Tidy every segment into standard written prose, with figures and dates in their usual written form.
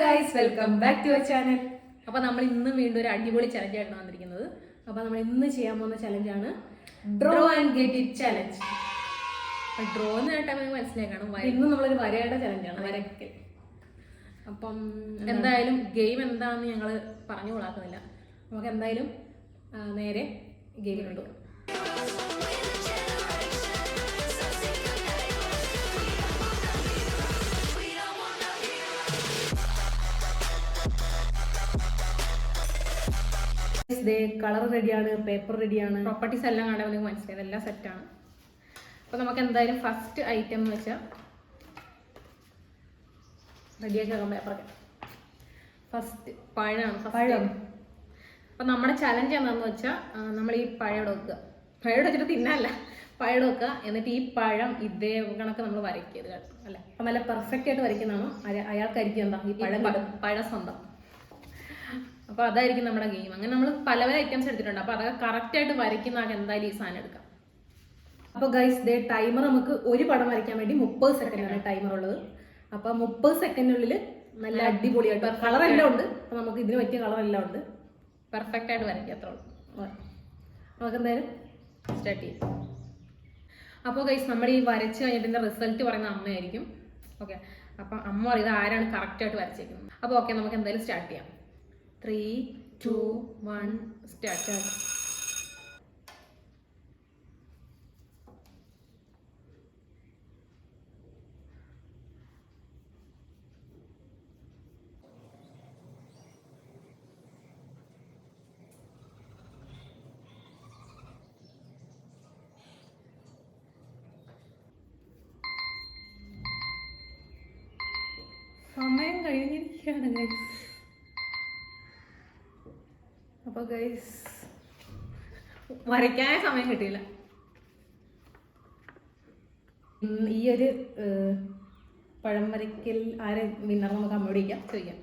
Guys, welcome back to our channel. അപ്പോൾ നമ്മൾ ഇന്ന് വീണ്ടും ഒരു അടിപൊളി ചലഞ്ചായിട്ടാണ് വന്നിരിക്കുന്നത്. അപ്പോൾ നമ്മൾ ഇന്ന് ചെയ്യാൻ പോകുന്ന ചലഞ്ചാണ് draw and get it challenge. Draw എന്ന് കേട്ടാൽ നമുക്ക് മനസ്സിലാക്കണം, ഇന്ന് നമ്മളൊരു വരയുടെ ചലഞ്ചാണ്, വരയ്ക്കൽ. അപ്പം എന്തായാലും ഗെയിം എന്താണെന്ന് ഞങ്ങൾ പറഞ്ഞു കൊള്ളാക്കുന്നില്ല. നമുക്ക് എന്തായാലും നേരെ ഗെയിമിലുണ്ട്. കളർ റെഡിയാണ്, പേപ്പർ റെഡിയാണ്, പ്രോപ്പർട്ടീസ് എല്ലാം കണ്ടാൽ നിങ്ങൾക്ക് മനസ്സിലായത് എല്ലാം സെറ്റാണ്. അപ്പോൾ നമുക്ക് എന്തായാലും ഫസ്റ്റ് ഐറ്റം എന്ന് വെച്ചാൽ റെഡിയാക്കാം പേപ്പറൊക്കെ. ഫസ്റ്റ് പഴമാണ്. പഴം. അപ്പം നമ്മുടെ ചലഞ്ച് എന്താണെന്ന് വെച്ചാൽ നമ്മൾ ഈ പഴം വെക്കുക, പഴം വെച്ചിട്ട് തിന്നല്ല, പഴം വെക്കുക. എന്നിട്ട് ഈ പഴം ഇതേ കണക്ക് നമ്മൾ വരയ്ക്കുക അല്ലേ. അപ്പം നല്ല പെർഫെക്റ്റ് ആയിട്ട് വരയ്ക്കുന്നതാണോ അയാൾക്കായിരിക്കും എന്താ ഈ പഴം സ്വന്തം. അപ്പോൾ അതായിരിക്കും നമ്മുടെ ഗെയിം. അങ്ങനെ നമ്മൾ പല പല ഐറ്റംസ് എടുത്തിട്ടുണ്ട്. അപ്പോൾ അതൊക്കെ കറക്റ്റായിട്ട് വരയ്ക്കുന്ന ആൾക്ക് എന്തായാലും ഈ സാധനം എടുക്കാം. അപ്പോൾ ഗൈസ്, ടൈമർ നമുക്ക് ഒരു പടം വരയ്ക്കാൻ വേണ്ടി 30 സെക്കൻഡാണ് ടൈമർ ഉള്ളത്. അപ്പോൾ 30 സെക്കൻഡിനുള്ളിൽ നല്ല അടിപൊളിയായിട്ട് കളറെല്ലാം ഉണ്ട്. അപ്പോൾ നമുക്ക് ഇതിന് പറ്റിയ കളറെല്ലാം ഉണ്ട്. പെർഫെക്റ്റ് ആയിട്ട് വരയ്ക്കുക, അത്ര ഉള്ളൂ. നമുക്ക് എന്തായാലും സ്റ്റാർട്ട് ചെയ്യും. അപ്പോൾ ഗൈസ്, നമ്മുടെ ഈ വരച്ച് കഴിഞ്ഞിട്ട് റിസൾട്ട് പറയുന്ന അമ്മയായിരിക്കും. ഓക്കെ, അപ്പം അമ്മ പറയുന്നത് ആരാണ് കറക്റ്റായിട്ട് വരച്ചേക്കുന്നത്. അപ്പോൾ ഓക്കെ, നമുക്ക് എന്തായാലും സ്റ്റാർട്ട് ചെയ്യാം. 3, 2, 1 സ്റ്റാർട്ട്. സമയം കഴിഞ്ഞിരിക്കുകയാണ് ഗൈസ്. അപ്പോൾ ഗൈസ്, വരയ്ക്കാനേ സമയം കിട്ടിയില്ല. ഈ ഒരു പഴം വരയ്ക്കൽ ആരെ വിന്നർ നമുക്ക് അമ്മയോട് ചോദിക്കാം.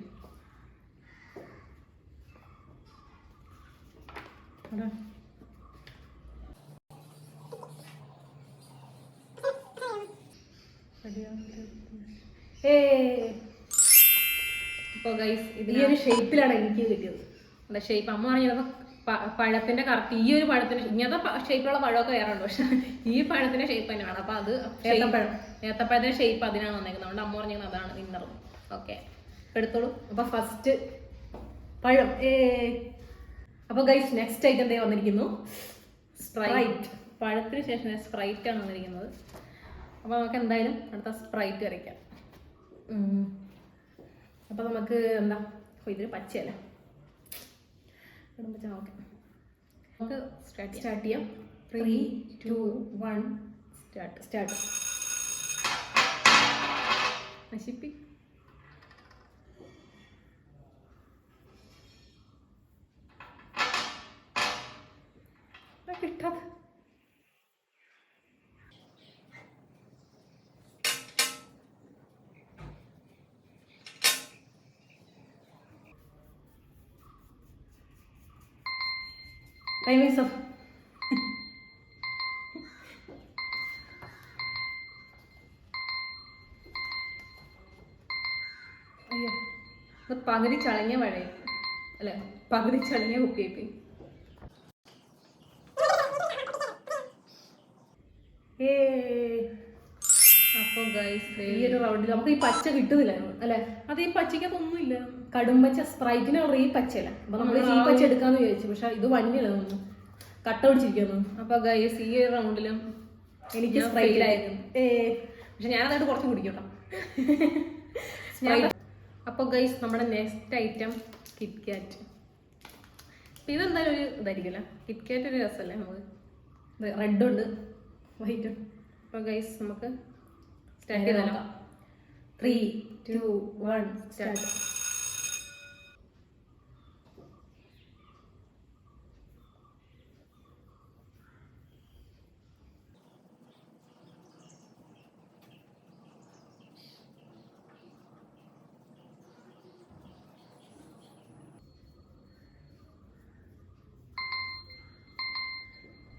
അപ്പോൾ ഗൈസ്, ഈ ഒരു ഷേപ്പിലാണ് എനിക്ക് കിട്ടിയത്. അല്ല, ഷേപ്പ് അമ്മ പറഞ്ഞത് പഴത്തിന്റെ കറക്റ്റ് ഈ ഒരു പഴത്തിന്റെ ഇങ്ങനത്തെ ഷേപ്പിലുള്ള പഴമൊക്കെ വേറെ ഉണ്ട്, പക്ഷെ ഈ പഴത്തിന്റെ ഷേപ്പ് തന്നെയാണ്. അപ്പൊ അത് ഏത്തപ്പഴത്തിന്റെ ഷേപ്പ് അതിനാണ് വന്നേക്കുന്നത്. അതുകൊണ്ട് അമ്മ പറഞ്ഞത് അതാണ് വിന്നർ. ഓക്കെ, എടുത്തോളൂ. അപ്പൊ ഫസ്റ്റ് പഴം. അപ്പൊ ഗൈസ്, നെക്സ്റ്റ് ഐറ്റം എന്തേ വന്നിരിക്കുന്നു? സ്പ്രൈറ്റ്. പഴത്തിന് ശേഷം സ്പ്രൈറ്റ് ആണ് വന്നിരിക്കുന്നത്. അപ്പൊ നമുക്ക് എന്തായാലും അടുത്ത സ്പ്രൈറ്റ് വരയ്ക്കാം. അപ്പൊ നമുക്ക് എന്താ, ഇതിന് പച്ചയല്ല, ഓക്കെ, നമുക്ക് സ്റ്റാർട്ട് ചെയ്യാം. 3, 2, 1 സ്റ്റാർട്ട്. നശിപ്പി. കിട്ടാതെ ടൈം ഈസ് അപ്പ്. അയ്യോ, ഇത് പകുതി ചളങ്ങിയ പഴയ അല്ലെ, പകുതി ചളങ്ങിയ കുപ്പിയേപ്പി. അപ്പോൾ ഗൈസ്, ഈ ഒരു റൗണ്ടിൽ നമുക്ക് ഈ പച്ച കിട്ടുന്നില്ല അല്ലെ. അത് ഈ പച്ചയ്ക്കതൊന്നുമില്ല, കടും പച്ച. സ്പ്രൈറ്റിന് ഈ പച്ചയല്ല. അപ്പൊ നമ്മൾ ഈ പച്ച എടുക്കാന്ന് വിചാരിച്ചു, പക്ഷെ ഇത് വന്നില്ല, തോന്നുന്നു കട്ട പിടിച്ചിരിക്കുന്നു. അപ്പൊ ഗൈസ്, ഈ ഒരു റൗണ്ടിലും എനിക്ക് സ്പ്രൈറ്റിലായിരുന്നു. പക്ഷെ ഞാനതായിട്ട് കുറച്ച് കുടിക്കട്ടോ. അപ്പോൾ ഗൈസ്, നമ്മുടെ നെക്സ്റ്റ് ഐറ്റം കിറ്റ്കാറ്റ്. ഇതെന്തായാലും ഒരു ഇതായിരിക്കില്ല, കിറ്റ്കാറ്റ് ഒരു രസമല്ലേ. നമുക്ക് റെഡ് ഉണ്ട്, വൈറ്റ്. അപ്പോൾ ഗൈസ്, നമുക്ക് സ്റ്റാർട്ട് ചെയ്താലോ? 3, 2, 1 start.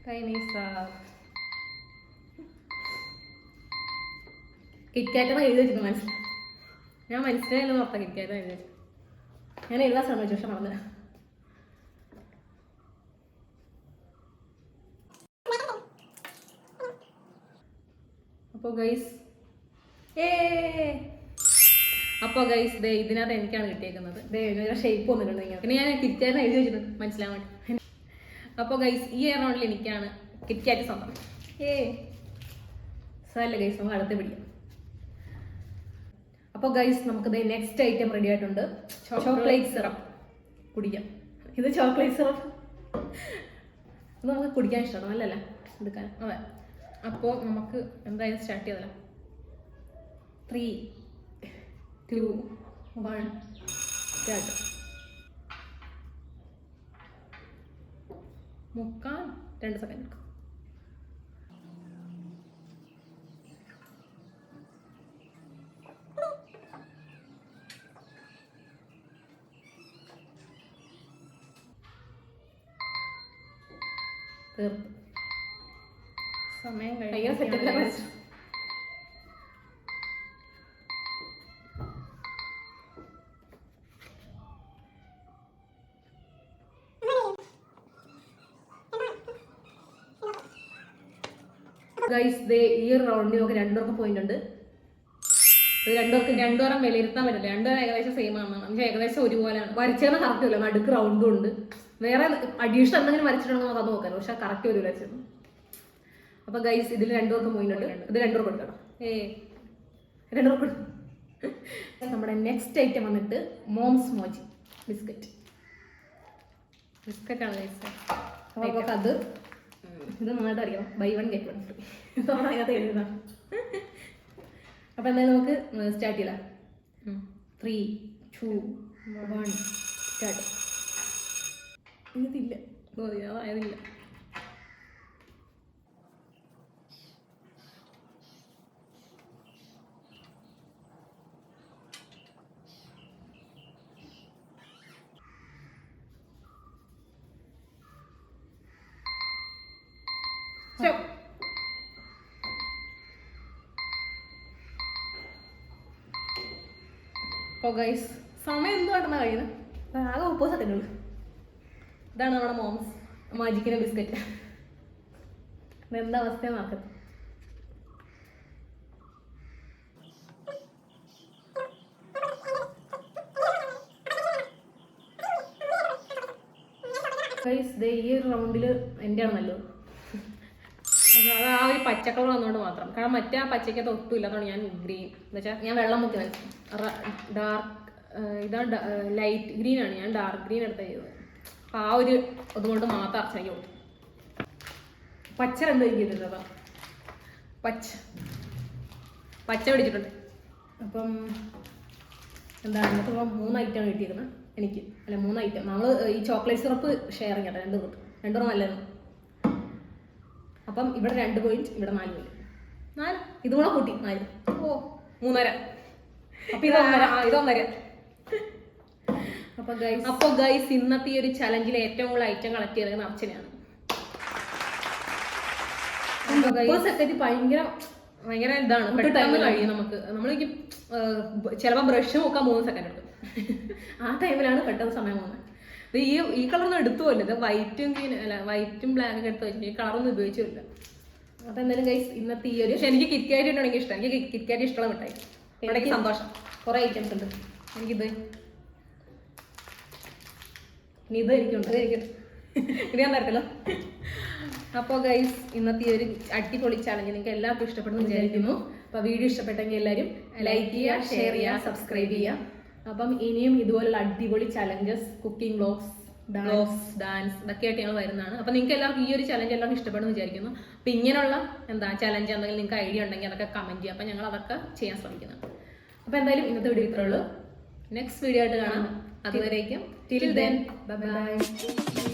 Time is up. KitKat എഴുതി വെച്ചിട്ട് മനസ്സിലായി. ഞാൻ മനസ്സിലായല്ലോ ഓർത്താ കിരിക്കാതെ എഴുതി. ഞാൻ എഴുതാൻ ശ്രമിച്ചു പക്ഷെ മറന്നു. അപ്പോൾ ഗൈസ് ദേ ഇതിനകത്ത് എനിക്കാണ് കിട്ടിയേക്കുന്നത്. ഷേപ്പ് വന്നിട്ടുണ്ട് ഇങ്ങനെ. പിന്നെ ഞാൻ കിറ്റാറ്റ് എഴുതി വെച്ചിട്ടുണ്ട് മനസ്സിലാവാൻ വേണ്ടി. അപ്പോൾ ഗൈസ് ഈ റൗണ്ടിൽ എനിക്കാണ് കിറ്റാറ്റ് സ്വന്തം. സാരല്ല ഗൈസ്, നമുക്ക് അടുത്ത് പിടിക്കാം. അപ്പോൾ ഗൈസ് നമുക്ക് നെക്സ്റ്റ് ഐറ്റം റെഡി ആയിട്ടുണ്ട്. ചോക്ലേറ്റ് സിറപ്പ് കുടിക്കാം. ഇത് ചോക്ലേറ്റ് സിറപ്പ് ഇത് നമുക്ക് കുടിക്കാൻ ഇഷ്ടമാണ്, നല്ലല്ലേ എടുക്കാൻ. അതെ, അപ്പോൾ നമുക്ക് എന്തായാലും സ്റ്റാർട്ട് ചെയ്തല്ലോ. 3, 2, 1 സ്റ്റാർട്ട്. മുക്കാൻ 2 സെക്കൻഡ് എടുക്കും. തീർത്ത് സമയം ഭയങ്കര സെറ്റപ്പിലെ കഴിഞ്ഞു. ഗൈസ് ഈ ഒരു റൗണ്ടിൽ നമുക്ക് 2 പേർക്ക് പോയിന്റ് ഉണ്ട്. ഇത് 2 പേർക്ക് രണ്ടുപേരും വിലയിരുത്താൻ പറ്റില്ല. രണ്ടുപേരും ഏകദേശം സെയിം ആണ്. നമുക്ക് ഏകദേശം ഒരുപോലെയാണ്. വരച്ചേന്ന് കറക്റ്റ് ഇല്ല, നടുക്ക് റൗണ്ടും ഉണ്ട്. വേറെ അഡീഷണൽ എന്തെങ്കിലും വരച്ചിട്ടുണ്ടെങ്കിൽ നമുക്ക് അത് നോക്കാം, പക്ഷെ കറക്റ്റ് ഒരു വരച്ചിരുന്നു. അപ്പൊ ഗൈസ് ഇതിൽ 2 പേർക്ക് പോയിന്റ് ഉണ്ട്. ഇത് 2 പേർക്ക് കൊടുക്കണം. 2 പേർക്ക് കൊടുക്കും. നമ്മുടെ നെക്സ്റ്റ് ഐറ്റം വന്നിട്ട് മോംസ് മോജി ബിസ്ക്കറ്റ്. ബിസ്ക്കറ്റാണ് ഗൈസ്. അപ്പോൾ നമുക്ക് അത് ഇത് നന്നായിട്ട് അറിയാം. ബൈ 1 get 1 free ഇതാണ് അതിനകത്ത് എഴുതുന്നത്. അപ്പൊ എന്തായാലും നമുക്ക് സ്റ്റാർട്ട് ചെയ്യാം. 3, 2, 1 സ്റ്റാർട്ട്. ഇതില്ല, അതായതില്ല. അപ്പോൾ ഗൈസ് സമയം എന്ത് കടന്ന കഴിയുന്നത്? ആകെ 30 സെക്കൻഡ് ഉള്ളു. ഇതാണ് നമ്മുടെ മോംസ് മാജിക്കിന്റെ ബിസ്ക്കറ്റ്. എന്താ അവസ്ഥ നോക്കാം. ഗൈസ് ഈ ഒരു റൗണ്ടിൽ എൻ്റെ ആണ് നല്ലത്. അത് ആ ഒരു പച്ചക്കളർ വന്നുകൊണ്ട് മാത്രം. കാരണം മറ്റേ ആ പച്ചയ്ക്കകത്ത് ഒട്ടും ഇല്ലാത്തതുകൊണ്ട് ഞാൻ ഗ്രീൻ എന്ന് വെച്ചാൽ ഞാൻ വെള്ളം മുക്കി വരച്ചു. ഡാർക്ക് ഇതാണ് ലൈറ്റ് ഗ്രീൻ ആണ്. ഞാൻ ഡാർക്ക് ഗ്രീൻ എടുത്ത ചെയ്തത്. അപ്പം ആ ഒരു അതുകൊണ്ട് മാത്രം അർച്ചനയ്ക്ക് കൊടുത്തു. പച്ച 2 കഴിക്കിട്ടുണ്ട്. പച്ച പിടിച്ചിട്ടുണ്ട്. അപ്പം എന്താണ് നമുക്ക് 3 ഐറ്റമാണ് കിട്ടിയിരിക്കുന്നത് എനിക്ക്. അല്ല 3 ഐറ്റം. നമ്മൾ ഈ ചോക്ലേറ്റ് സിറപ്പ് ഷെയറിങ് കേട്ടോ. 2 കിട്ടും. 2 നല്ലതാണ്. അപ്പം ഇവിടെ 2 പോയിന്റ്, ഇവിടെ 4 പോയിന്റ്. 4 ഇതും കൂടെ കൂട്ടി 4. ഓ 3.5. അപ്പൊ ഇത് 1.5. അപ്പൊ ഗൈസ് ഇന്നത്തെ ഈ ഒരു ചലഞ്ചിൽ ഏറ്റവും കൂടുതൽ ഐറ്റം കളക്ട് ചെയ്തത് അർച്ചനയാണ്. 30 സെക്കൻഡ് ഭയങ്കര ഇതാണ്. പെട്ടെന്ന് കഴിയും നമുക്ക്. നമ്മൾക്ക് ചിലപ്പോൾ ബ്രഷ് നോക്കാൻ 3 സെക്കൻഡ് എടുക്കും. ആ ടൈമിലാണ് പെട്ടെന്ന് സമയം പോകുന്നത്. ഈ കളറൊന്നും എടുത്തുപോയില്ല. ഇത് വൈറ്റും ഗ്രീൻ അല്ല വൈറ്റും ബ്ലാക്ക് ഒക്കെ എടുത്ത് വെച്ചിട്ട് ഈ കളറൊന്നും ഉപയോഗിച്ചില്ല. അപ്പൊ എന്തായാലും ഗൈസ് ഇന്നത്തെ ഈ ഒരു പക്ഷെ എനിക്ക് കിറ്റ്കാറ്റ് ഉണ്ടെങ്കിൽ ഇഷ്ടം. എനിക്ക് കിറ്റ്കാറ്റ് ഇഷ്ടമുള്ള മിഠായി. ഇടയ്ക്ക് സന്തോഷം. കുറെ ഐറ്റംസ് ഉണ്ട്. എനിക്കിത് ഇനി ഇത് എനിക്കുണ്ട്. ഇത് ഞാൻ തരത്തില്ലോ. അപ്പോൾ ഗൈസ് ഇന്നത്തെ ഈ ഒരു അടിപൊളി ചാലഞ്ച് നിങ്ങൾക്ക് എല്ലാവർക്കും ഇഷ്ടപ്പെടുന്നു വിചാരിക്കുന്നു. അപ്പോൾ വീഡിയോ ഇഷ്ടപ്പെട്ടെങ്കിൽ എല്ലാവരും ലൈക്ക് ചെയ്യുക, ഷെയർ ചെയ്യുക, സബ്സ്ക്രൈബ് ചെയ്യുക. അപ്പം ഇനിയും ഇതുപോലുള്ള അടിപൊളി ചലഞ്ചസ്, കുക്കിംഗ് വ്ലോഗ്സ്, ഡാൻസ് ഇതൊക്കെ ആയിട്ട് ഞങ്ങൾ വരുന്നതാണ്. അപ്പോൾ നിങ്ങൾക്ക് എല്ലാവർക്കും ഈ ഒരു ചലഞ്ച് എല്ലാവർക്കും ഇഷ്ടപ്പെടുന്നു വിചാരിക്കുന്നു. അപ്പോൾ ഇങ്ങനെയുള്ള ചലഞ്ച് എന്തെങ്കിലും നിങ്ങൾക്ക് ഐഡിയ ഉണ്ടെങ്കിൽ അതൊക്കെ കമൻറ്റ് ചെയ്യുക. അപ്പോൾ ഞങ്ങൾ അതൊക്കെ ചെയ്യാൻ ശ്രമിക്കുന്നതാണ്. അപ്പോൾ എന്തായാലും ഇന്നത്തെ വീഡിയോ ഇത്രേ ഉള്ളൂ. നെക്സ്റ്റ് വീഡിയോ ആയിട്ട് കാണാം. അതുവരേക്കും till then bye bye.